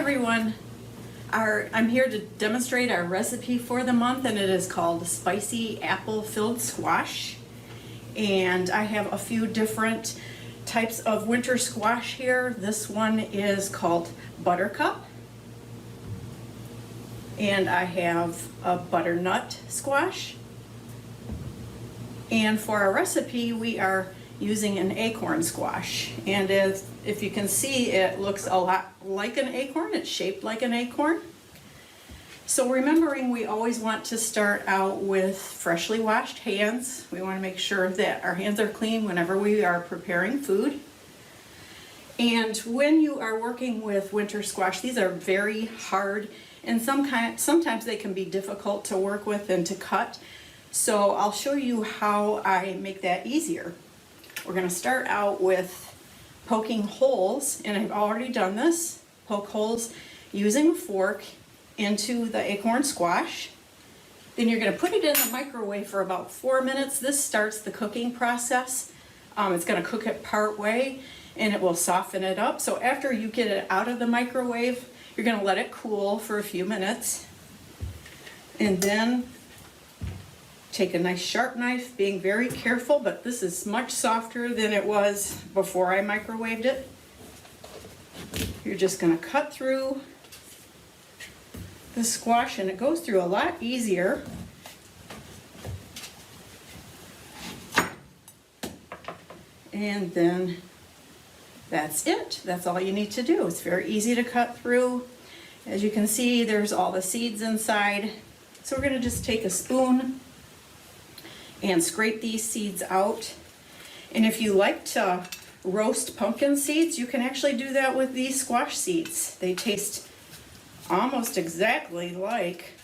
everyone. I'm here to demonstrate our recipe for the month, and it is called Spicy Apple Filled Squash. And I have a few different types of winter squash here. This one is called Buttercup. And I have a butternut squash. And for our recipe, we are using an acorn squash. And if you can see, it looks a lot like an acorn. It's shaped like an acorn. So remembering, we always want to start out with freshly washed hands. We want to make sure that our hands are clean whenever we are preparing food. And when you are working with winter squash, these are very hard, and sometimes they can be difficult to work with and to cut. So I'll show you how I make that easier. We're going to start out with poking holes, and I've already done this. Poke holes using a fork into the acorn squash. Then you're going to put it in the microwave for about 4 minutes. This starts the cooking process. It's going to cook it part way, and it will soften it up. So after you get it out of the microwave, you're going to let it cool for a few minutes. And then take a nice sharp knife, being very careful, but this is much softer than it was before I microwaved it. You're just going to cut through the squash, and it goes through a lot easier. And then that's it. That's all you need to do. It's very easy to cut through. As you can see, there's all the seeds inside. So we're going to just take a spoon and scrape these seeds out. And if you like to roast pumpkin seeds, you can actually do that with these squash seeds. They taste almost exactly like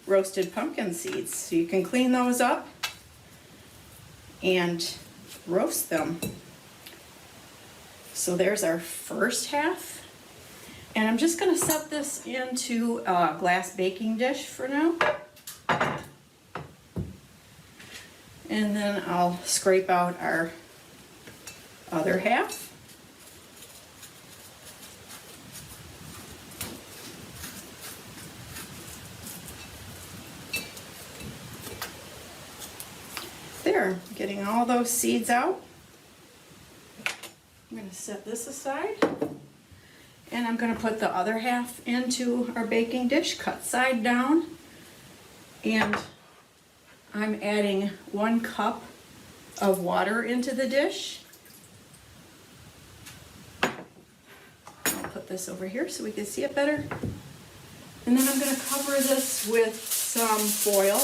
roasted pumpkin seeds. So you can clean those up and roast them. So there's our first half. And I'm just going to set this into a glass baking dish for now. And then I'll scrape out our other half. There, getting all those seeds out. I'm going to set this aside. And I'm going to put the other half into our baking dish, cut side down. And I'm adding 1 cup of water into the dish. I'll put this over here so we can see it better. And then I'm going to cover this with some foil.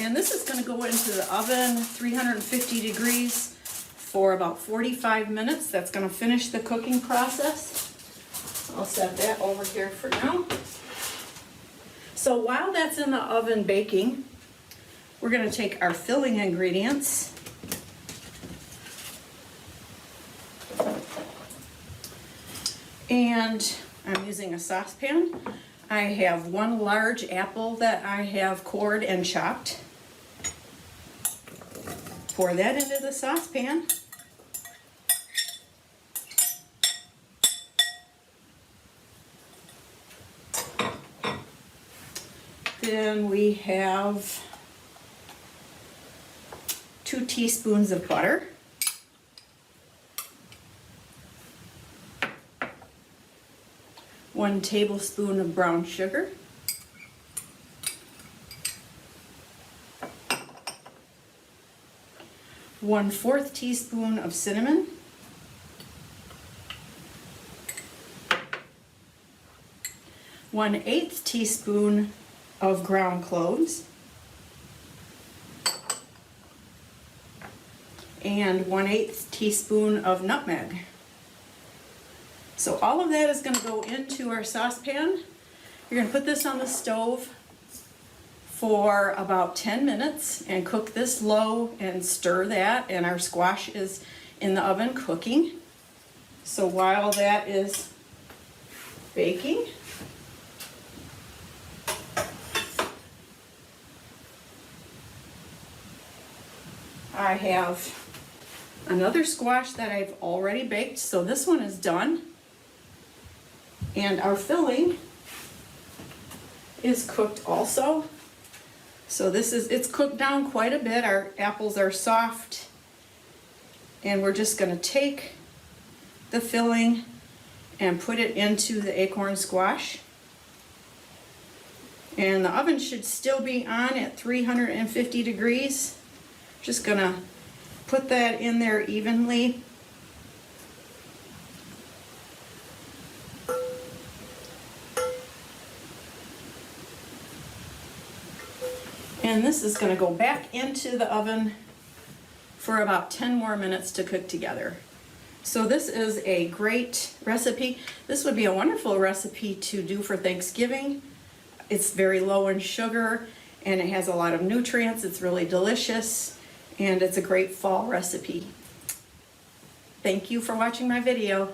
And this is going to go into the oven, 350 degrees, for about 45 minutes. That's going to finish the cooking process. I'll set that over here for now. So while that's in the oven baking, we're going to take our filling ingredients. And I'm using a saucepan. I have 1 large apple that I have cored and chopped. Pour that into the saucepan. Then we have 2 teaspoons of butter. 1 tablespoon of brown sugar. 1/4 teaspoon of cinnamon. 1/8 teaspoon of ground cloves. And 1/8 teaspoon of nutmeg. So all of that is going to go into our saucepan. You're going to put this on the stove for about 10 minutes and cook this low and stir that, and our squash is in the oven cooking. So while that is baking, I have another squash that I've already baked. So this one is done. And our filling is cooked also. So it's cooked down quite a bit. Our apples are soft. And we're just gonna take the filling and put it into the acorn squash. And the oven should still be on at 350 degrees. Just gonna put that in there evenly. And this is gonna go back into the oven for about 10 more minutes to cook together. So this is a great recipe. This would be a wonderful recipe to do for Thanksgiving. It's very low in sugar and it has a lot of nutrients. It's really delicious and it's a great fall recipe. Thank you for watching my video.